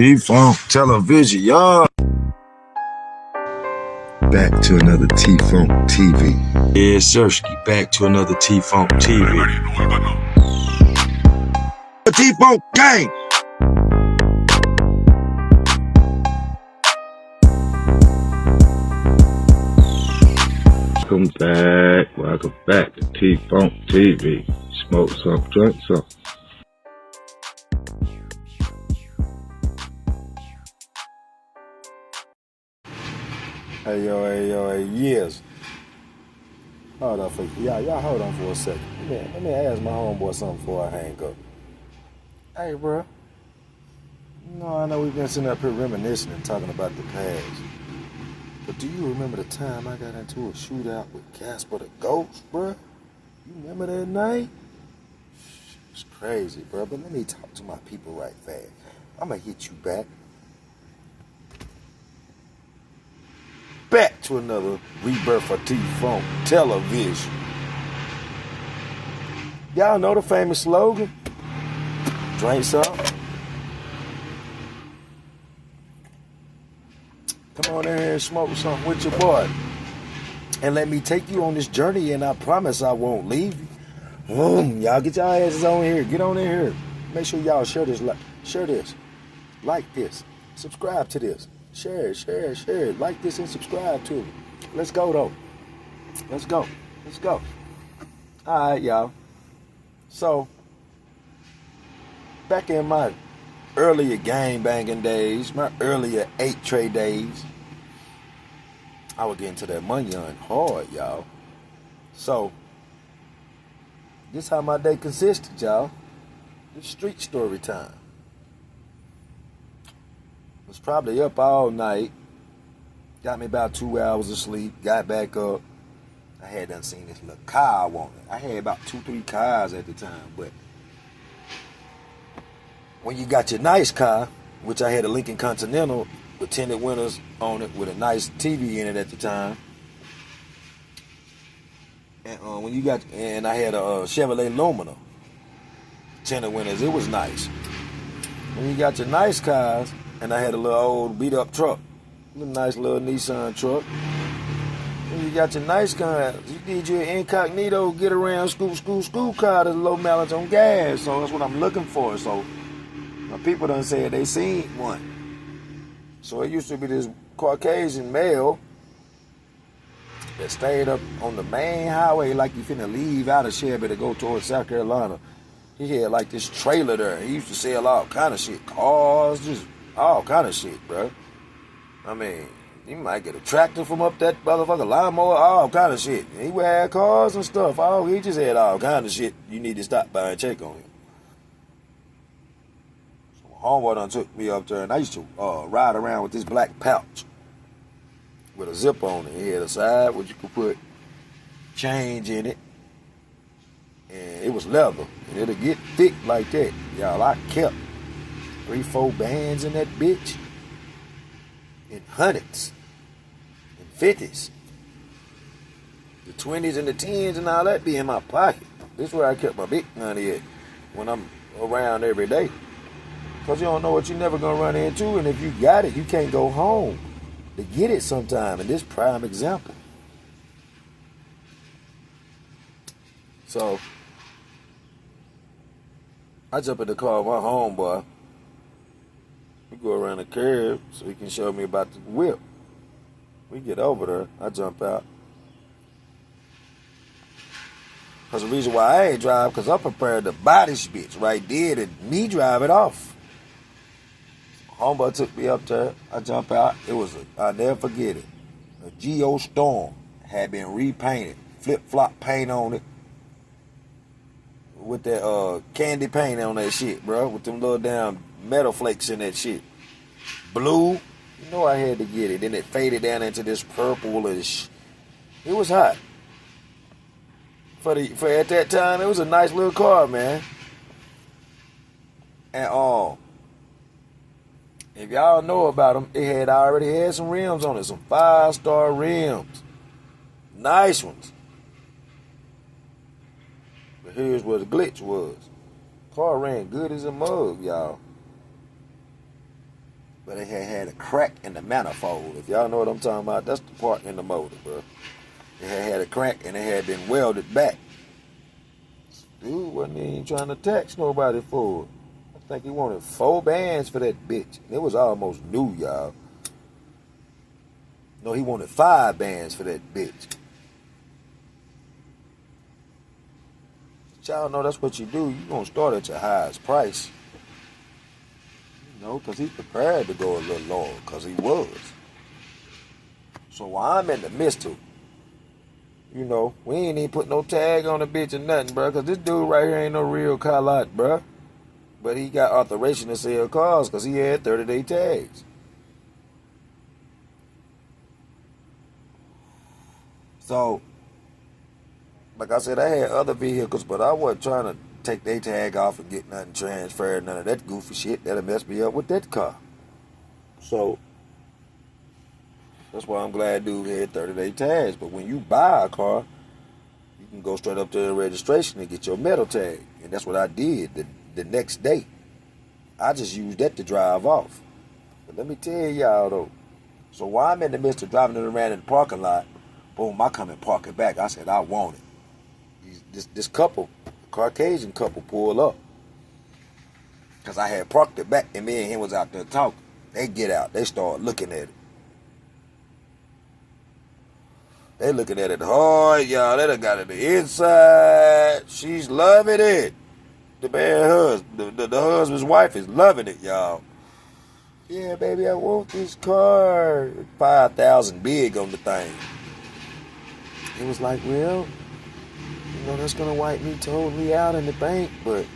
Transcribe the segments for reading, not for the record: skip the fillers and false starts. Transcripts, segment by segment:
T-Funk television, y'all. Back to another T-Funk TV. Yeah, Sirski, back to another T-Funk TV. The T-Funk gang. Welcome back to T-Funk TV. Smoke some, drink some. Hey, yes. Hold on for y'all hold on for a second. Let me ask my homeboy something before I hang up. Hey, bro. I know we've been sitting up here reminiscing and talking about the past. But do you remember the time I got into a shootout with CASPER the Ghost, bro? You remember that night? It was crazy, bro. But let me talk to my people right fast. I'm gonna hit you back. Back to another rebirth for T-Funk television. Y'all know the famous slogan? Drink some. Come on in here and smoke something with your boy. And let me take you on this journey, and I promise I won't leave you. Y'all get your asses on here. Get on in here. Make sure y'all share this, like this, subscribe to this. Share it. Like this and subscribe to it. Let's go, though. Let's go. All right, y'all. So, back in my earlier game banging days, my earlier 8-tray days, I would get into that money on hard, y'all. So, this how my day consisted, y'all. This street story time. Was probably up all night. Got me about 2 hours of sleep. Got back up. I had done seen this little car I wanted. I had about 2-3 cars at the time, but when you got your nice car, which I had a Lincoln Continental with tinted windows on it with a nice TV in it at the time, and I had a Chevrolet Lumina tinted windows. It was nice. When you got your nice cars, and I had a little old beat up truck, a nice little Nissan truck. When you got your nice cars, you need your incognito get around school car that's low mileage on gas. So that's what I'm looking for. So my people done said they seen one. So it used to be this Caucasian male that stayed up on the main highway like you finna leave out of Shelby to go towards South Carolina. He had like this trailer there. He used to sell all kind of shit. Cars, just all kind of shit, bro. I mean, you might get a tractor from up that motherfucker, lawnmower, all kind of shit. He would have cars and stuff. He just had all kind of shit you need to stop by and check on him. So my homeboy done took me up there, and I used to ride around with this black pouch with a zip on it. He had a side where you could put change in it. And it was leather, and it'll get thick like that. Y'all, I kept 3-4 bands in that bitch, in hundreds, in 50s, the 20s and the 10s and all that be in my pocket. This is where I kept my big money at when I'm around every day. Because you don't know what you're never going to run into, and if you got it, you can't go home to get it sometime, and this prime example. So, I jump in the car with my homeboy. We go around the curb so he can show me about the whip. We get over there. I jump out. Because the reason why I ain't drive, because I'm prepared to buy this bitch right there and me drive it off. Homeboy took me up there. I jump out. I'll never forget it. A Geo Storm had been repainted. Flip-flop paint on it. With that candy paint on that shit, bro. With them little damn metal flakes in that shit. Blue. You know I had to get it. Then it faded down into this purplish. It was hot. For at that time, it was a nice little car, man. And if y'all know about them, it had already had some rims on it. Some 5-star rims. Nice ones. But here's where the glitch was. Car ran good as a mug, y'all. but it had a crack in the manifold. If y'all know what I'm talking about, that's the part in the motor, bro. It had a crack and it had been welded back. Dude wasn't even trying to tax nobody for it. I think he wanted 4 bands for that bitch. It was almost new, y'all. No, he wanted 5 bands for that bitch. But y'all know that's what you do. You gonna start at your highest price. You know, because he's prepared to go a little lower, because he was. So while I'm in the midst of, you know, we ain't even put no tag on the bitch or nothing, bro, because this dude right here ain't no real car lot, bro. But he got authorization to sell cars because he had 30-day tags. So, like I said, I had other vehicles, but I wasn't trying to take their tag off and get nothing transferred, none of that goofy shit. That'll mess me up with that car. So, that's why I'm glad dude had 30-day tags. But when you buy a car, you can go straight up to the registration and get your metal tag. And that's what I did the next day. I just used that to drive off. But let me tell y'all though. So while I'm in the midst of driving it around in the parking lot, boom, I come and park it back. I said, I want it. This couple, Caucasian couple, pull up. Because I had parked it back and me and him was out there talking. They get out. They start looking at it. They looking at it hard, y'all. They done got it the inside. She's loving it. The man husband, the husband's wife is loving it, y'all. Yeah, baby, I want this car. 5,000 big on the thing. It was like, well, you know, that's gonna wipe me totally out in the bank, but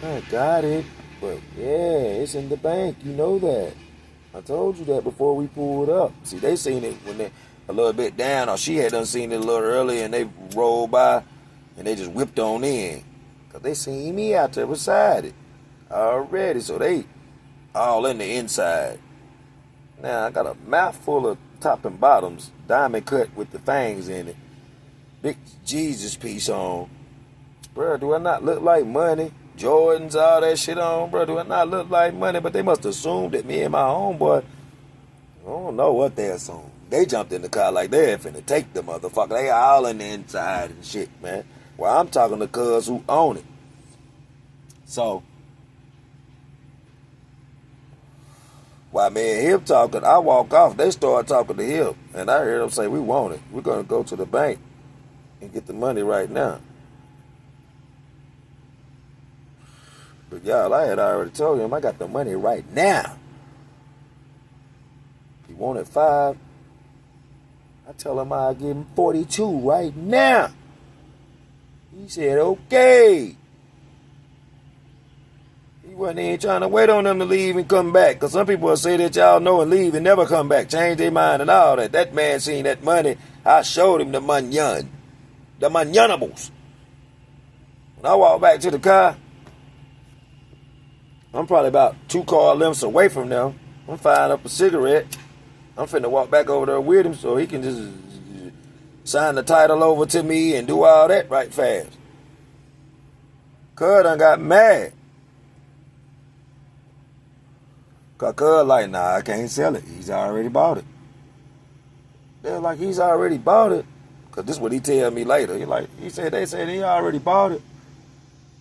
I got it. But yeah, it's in the bank. You know that. I told you that before we pulled up. See, they seen it when they a little bit down, or she had done seen it a little earlier, and they rolled by, and they just whipped on in. Because they seen me out there beside it already, so they all in the inside. Now, I got a mouthful of top and bottoms, diamond cut with the fangs in it. Big Jesus piece on. Bruh, do I not look like money? Jordans, all that shit on, bruh. Do I not look like money? But they must assume that me and my homeboy, I don't know what they assumed. They jumped in the car like they finna take the motherfucker. They all in the inside and shit, man. Well, I'm talking to cuz who own it. So, while me and him talking, I walk off. They start talking to him. And I hear them say, we want it. We're going to go to the bank and get the money right now. But y'all, I had already told him I got the money right now. He wanted 5. I tell him I'll give him 42 right now. He said, okay. He wasn't even trying to wait on them to leave and come back. Because some people will say that y'all know and leave and never come back. Change their mind and all that. That man seen that money. I showed him the manyan. The manyanables. When I walk back to the car, I'm probably about 2 car lengths away from them. I'm firing up a cigarette. I'm finna walk back over there with him so he can just sign the title over to me and do all that right fast. Cuz done got mad. Cuz like, nah, I can't sell it. He's already bought it. They're like, he's already bought it. Cause this is what he tell me later. They said he already bought it.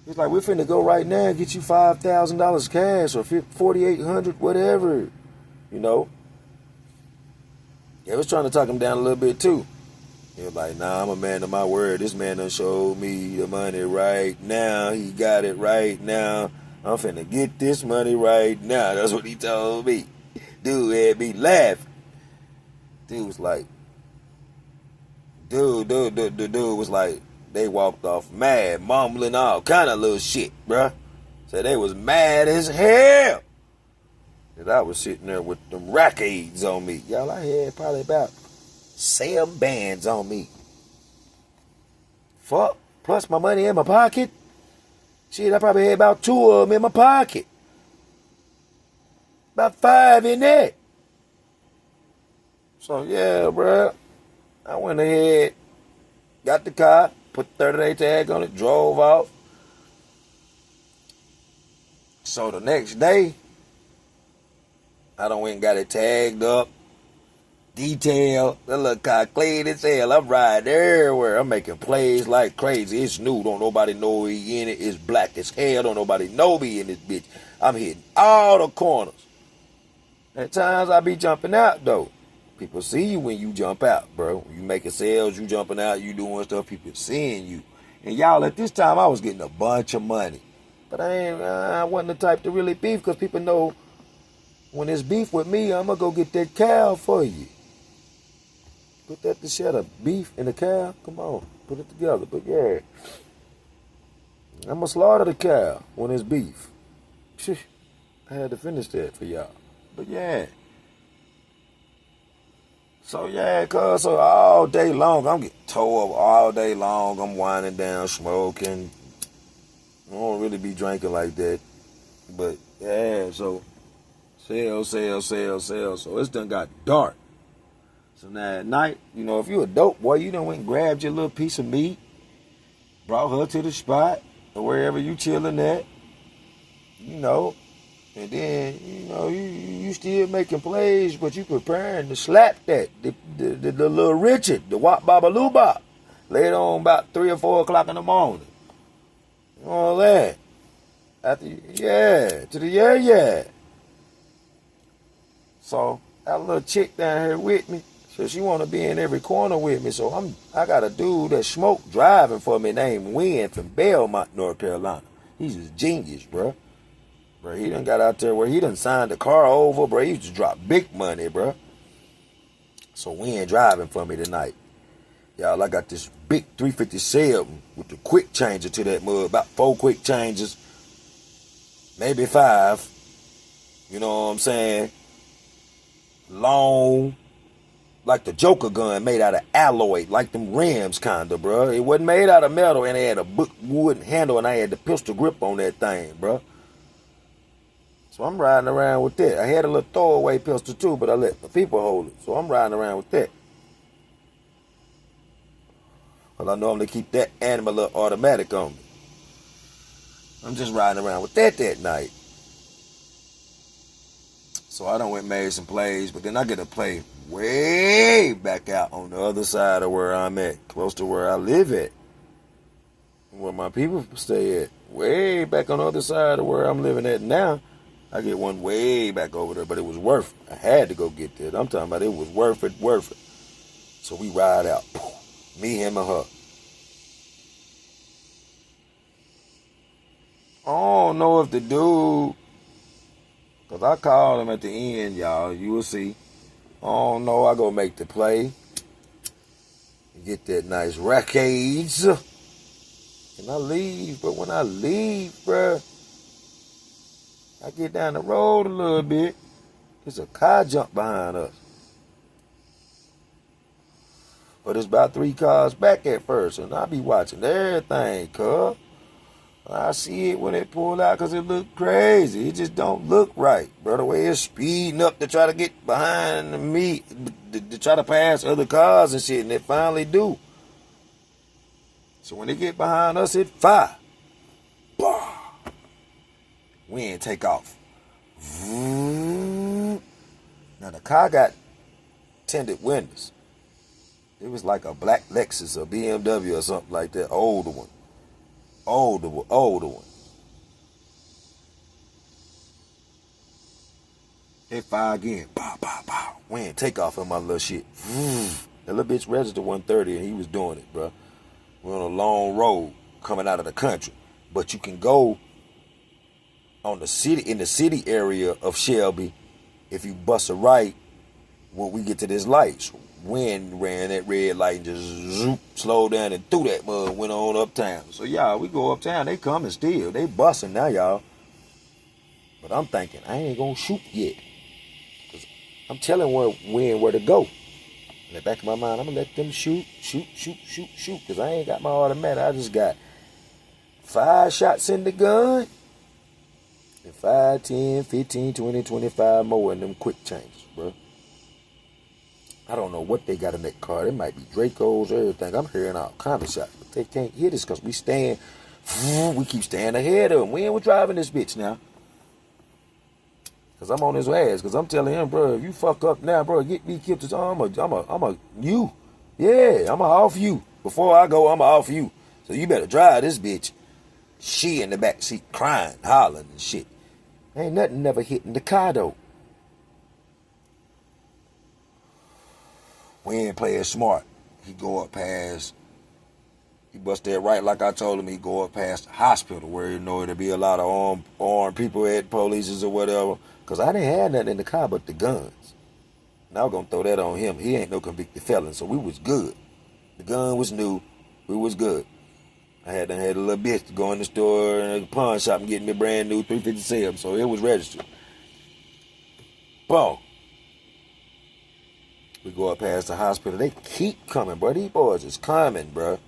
He's like, we're finna go right now and get you $5,000 cash or $4,800, whatever. You know? They was trying to talk him down a little bit too. He was like, nah, I'm a man of my word. This man done showed me the money right now. He got it right now. I'm finna get this money right now. That's what he told me. Dude had me laughing. Dude was like, dude was like, they walked off mad, mumbling all kind of little shit, bruh. So they was mad as hell. That I was sitting there with them rackades on me. Y'all, I had probably about 7 bands on me. Fuck, plus my money in my pocket. Shit, I probably had about 2 of them in my pocket. About 5 in that. So, yeah, bruh. I went ahead, got the car, put the 30-day tag on it, drove off. So the next day, I done went and got it tagged up, detailed. That little car clean as hell. I'm riding everywhere. I'm making plays like crazy. It's new. Don't nobody know he in it. It's black as hell. Don't nobody know me in this bitch. I'm hitting all the corners. At times I be jumping out though. People see you when you jump out, bro. You making sales, you jumping out, you doing stuff, people seeing you. And y'all, at this time, I was getting a bunch of money. But I wasn't the type to really beef, because people know when it's beef with me, I'm going to go get that cow for you. Put that to shut up. Beef and a cow? Come on, put it together. But yeah, I'm going to slaughter the cow when it's beef. I had to finish that for y'all. But yeah. So yeah, cuz, so all day long, I'm getting towed up all day long. I'm winding down, smoking. I don't really be drinking like that. But yeah, so sell. So it's done got dark. So now at night, you know, if you a dope boy, you done went and grabbed your little piece of meat, brought her to the spot, or wherever you chilling at, you know. And then, you know, you still making plays, but you preparing to slap that. The little Richard, the Wop Baba Luba, later on about 3 or 4 o'clock in the morning. All that. After, yeah, to the yeah. So, that little chick down here with me, so she want to be in every corner with me. So I got a dude that smoke driving for me named Win from Belmont, North Carolina. He's a genius, bro. Bro, he done got out there where he done signed the car over, bro. He used to drop big money, bro. So we ain't driving for me tonight. Y'all, I got this big 357 with the quick changer to that mud. About 4 quick changes. Maybe 5. You know what I'm saying? Long. Like the Joker gun made out of alloy. Like them rims, kinda, bro. It wasn't made out of metal, and it had a wooden handle, and I had the pistol grip on that thing, bro. So I'm riding around with that. I had a little throwaway pistol too, but I let the people hold it. So I'm riding around with that. Well, I normally keep that animal automatic on me. I'm just riding around with that night. So I done went and made some plays, but then I get to play way back out on the other side of where I'm at, close to where I live at, where my people stay at. Way back on the other side of where I'm living at now. I get one way back over there, but it was worth it. I had to go get that. I'm talking about it was worth it. So we ride out. Me, him, and her. I don't know if the dude, because I called him at the end, y'all. You will see. I don't know. I go make the play. Get that nice rackage. And I leave. But when I leave, bruh, I get down the road a little bit. There's a car jump behind us. But it's about 3 cars back at first. And I be watching everything, cuz. I see it when it pull out because it look crazy. It just don't look right, bro. The way it's speeding up to try to get behind me, to try to pass other cars and shit, and it finally do. So when they get behind us, it fire. Bah! We ain't take off. Now the car got tinted windows. It was like a black Lexus or BMW or something like that. Older one. It fire again. Pow, pow, pow. We ain't take off on my little shit. That little bitch registered 130 and he was doing it, bro. We're on a long road coming out of the country. But you can go on the city, in the city area of Shelby, if you bust a right when we get to this light. So Wind ran that red light and just zoop, slowed down and threw that mud and went on uptown. So y'all, we go uptown, they coming still. They busting now, y'all. But I'm thinking, I ain't gonna shoot yet. Cause I'm telling Wind where to go. In the back of my mind, I'm gonna let them shoot. Cause I ain't got my automatic. I just got 5 shots in the gun. And 5, 10, 15, 20, 25 more in them quick changes, bro. I don't know what they got in that car. It might be Dracos or everything. I'm hearing all kinds of shots. But they can't hit us because we keep staying ahead of them. We ain't driving this bitch now. Cause I'm on his ass. Cause I'm telling him, bro, if you fuck up now, bro, get me killed. I'm a you. Yeah, I'ma off you. Before I go, I'ma off you. So you better drive this bitch. She in the back seat crying, hollering and shit. Ain't nothing never hitting the car though. We ain't playing smart. He go up past. He bust that right like I told him. He go up past the hospital where you know there'll be a lot of armed people at police or whatever. Cause I didn't have nothing in the car but the guns. Now I'm gonna throw that on him. He ain't no convicted felon, so we was good. The gun was new. We was good. I had a little bitch to go in the store and a pawn shop and get me a brand new 357, so it was registered. Boom. We go up past the hospital. They keep coming, bro. These boys is coming, bro.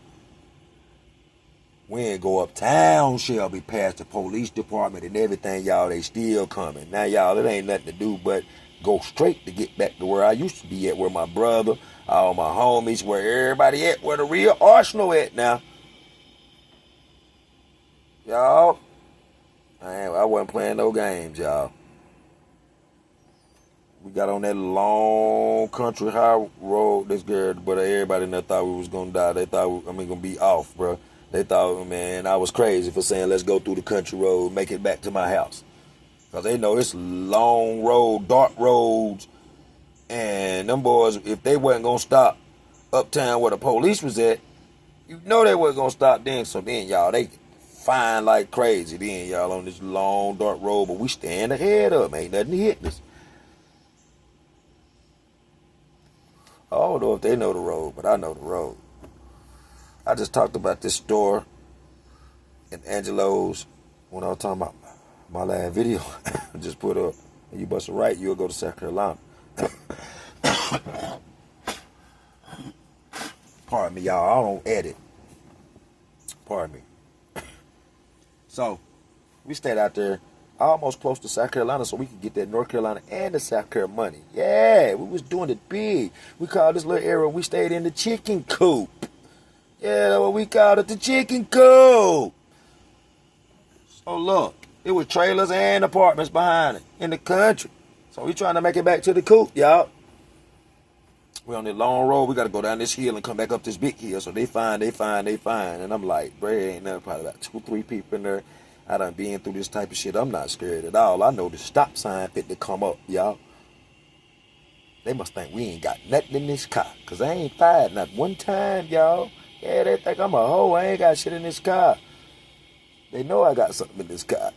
We ain't go uptown, Shelby, past the police department and everything, y'all. They still coming. Now, y'all, it ain't nothing to do but go straight to get back to where I used to be at, where my brother, all my homies, where everybody at, where the real arsenal at now. Y'all, I wasn't playing no games, y'all. We got on that long country high road, this girl, but everybody in there thought we was gonna die. They thought gonna be off, bro. They thought, man, I was crazy for saying let's go through the country road, make it back to my house. Cause they know it's long road, dark roads, and them boys, if they wasn't gonna stop uptown where the police was at, you know they wasn't gonna stop then. So then, y'all, they fine like crazy then, y'all, on this long dark road, but we stand ahead of them. Ain't nothing hitting us. I don't know if they know the road, but I know the road. I just talked about this store in Angelo's when I was talking about my last video. I just put up, you bust a right, you'll go to South Carolina. Pardon me, y'all. I don't edit. Pardon me. So, we stayed out there almost close to South Carolina so we could get that North Carolina and the South Carolina money. Yeah, we was doing it big. We called this little area, we stayed in the chicken coop. Yeah, that's what we called it, the chicken coop. So look, it was trailers and apartments behind it in the country. So we trying to make it back to the coop, y'all. We on this long road, we got to go down this hill and come back up this big hill. So they find. And I'm like, bro, ain't nothing, probably about 2-3 people in there. I done been through this type of shit. I'm not scared at all. I know the stop sign fit to come up, y'all. They must think we ain't got nothing in this car. Because I ain't fired not one time, y'all. Yeah, they think I'm a hoe. I ain't got shit in this car. They know I got something in this car.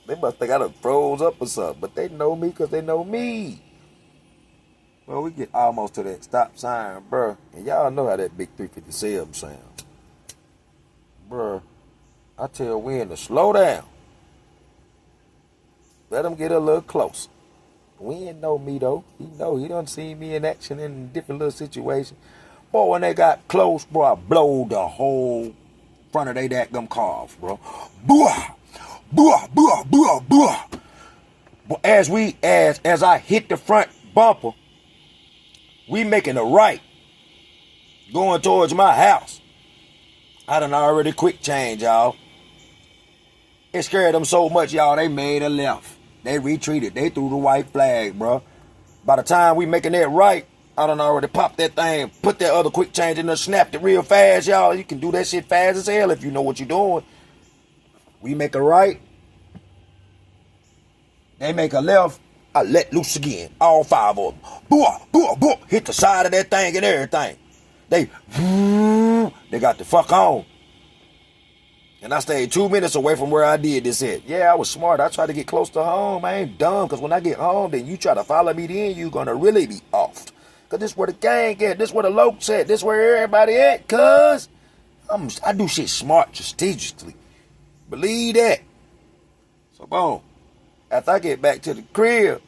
They must think I done froze up or something. But they know me because they know me. Well, we get almost to that stop sign, bruh. And y'all know how that big 357 sound. Bruh, I tell Win to slow down. Let him get a little closer. Win know me, though. He done seen me in action in different little situations. Boy, when they got close, bro, I blowed the whole front of they dadgum car off, bro. Booah! Booah! Booah! Booah! Booah! But as I hit the front bumper, we making a right, going towards my house. I done already quick change, y'all. It scared them so much, y'all, they made a left. They retreated. They threw the white flag, bro. By the time we making that right, I done already popped that thing, put that other quick change in there, snapped it real fast, y'all. You can do that shit fast as hell if you know what you're doing. We make a right. They make a left. I let loose again. All 5 of them. Booah, booah, booah. Hit the side of that thing and everything. They got the fuck on. And I stayed 2 minutes away from where I did this at. Yeah, I was smart. I tried to get close to home. I ain't dumb. Because when I get home, then you try to follow me, then you going to really be off. Because this where the gang at. This where the lokes at. This where everybody at, cuz. I do shit smart, strategically. Believe that. So, boom. After I get back to the crib,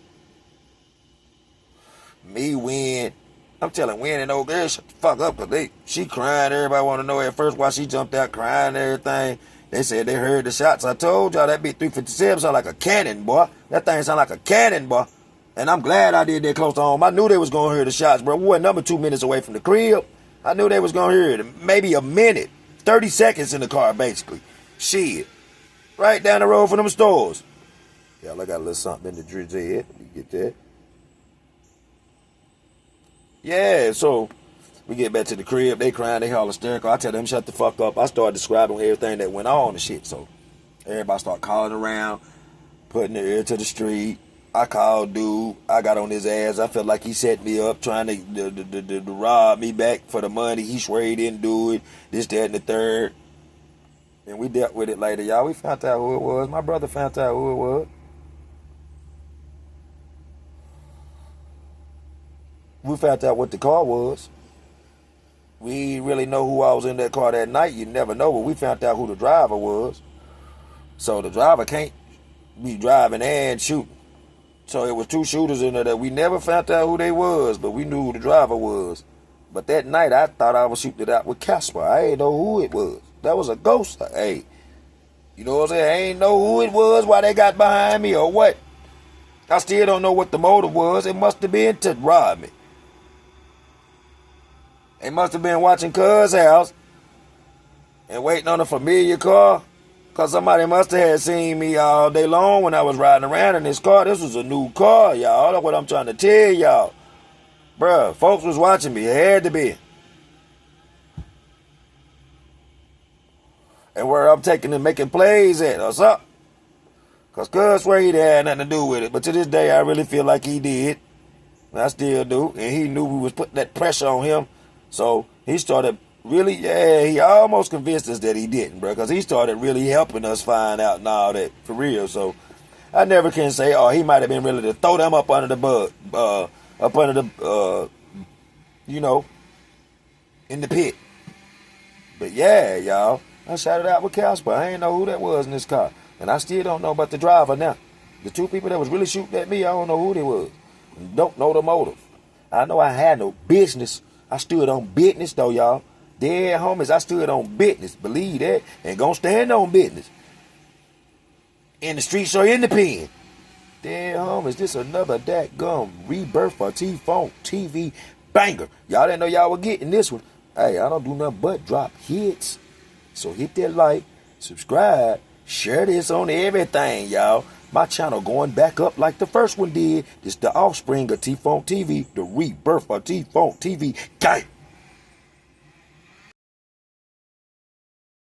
me, Win, I'm telling Win and old girl, shut the fuck up, because she crying. Everybody want to know at first why she jumped out crying and everything. They said they heard the shots. I told y'all that big 357 sound like a cannon, boy. That thing sound like a cannon, boy. And I'm glad I did that close to home. I knew they was going to hear the shots, bro. We were number 2 minutes away from the crib. I knew they was going to hear it. Maybe a minute. 30 seconds in the car, basically. Shit. Right down the road from them stores. Y'all, I got a little something in the drizzy head. Let me get that. Yeah, so we get back to the crib. They crying, they all hysterical. I tell them, shut the fuck up. I start describing everything that went on and shit. So everybody start calling around, putting their ear to the street. I called dude. I got on his ass. I felt like he set me up, trying to rob me back for the money. He swear he didn't do it. This, that, and the third. And we dealt with it later, y'all. We found out who it was. My brother found out who it was. We found out what the car was. We didn't really know who I was in that car that night. You never know, but we found out who the driver was. So the driver can't be driving and shooting. So it was two shooters in there that we never found out who they was, but we knew who the driver was. But that night, I thought I was shooting it out with CASPER. I ain't know who it was. That was a ghost. Hey, you know what I'm saying? I ain't know who it was, why they got behind me or what. I still don't know what the motive was. It must have been to rob me. They must have been watching Cuz house and waiting on a familiar car. Because somebody must have had seen me all day long when I was riding around in this car. This was a new car, y'all. That's what I'm trying to tell y'all. Bruh, folks was watching me. It had to be. And where I'm taking and making plays at, or something. Because Cuz swear he had nothing to do with it. But to this day, I really feel like he did. I still do. And he knew we was putting that pressure on him. So he started really, he almost convinced us that he didn't, bro, because he started really helping us find out and all that, for real. So I never can say, oh, he might have been ready to throw them up under the bug, up under the, in the pit. But yeah, y'all, I shouted out with CASPER. I ain't know who that was in this car. And I still don't know about the driver now. The two people that was really shooting at me, I don't know who they was. Don't know the motive. I know I had no business. I stood on business, though, y'all. Dead homies, I stood on business. Believe that. And gonna stand on business. In the streets or in the pen. Dead homies, this another dadgum rebirth for T-Funk TV banger. Y'all didn't know y'all were getting this one. Hey, I don't do nothing but drop hits. So hit that like, subscribe, share this on everything, y'all. My channel going back up like the first one did. This the offspring of T-Funk TV, the rebirth of T-Funk TV. Gang!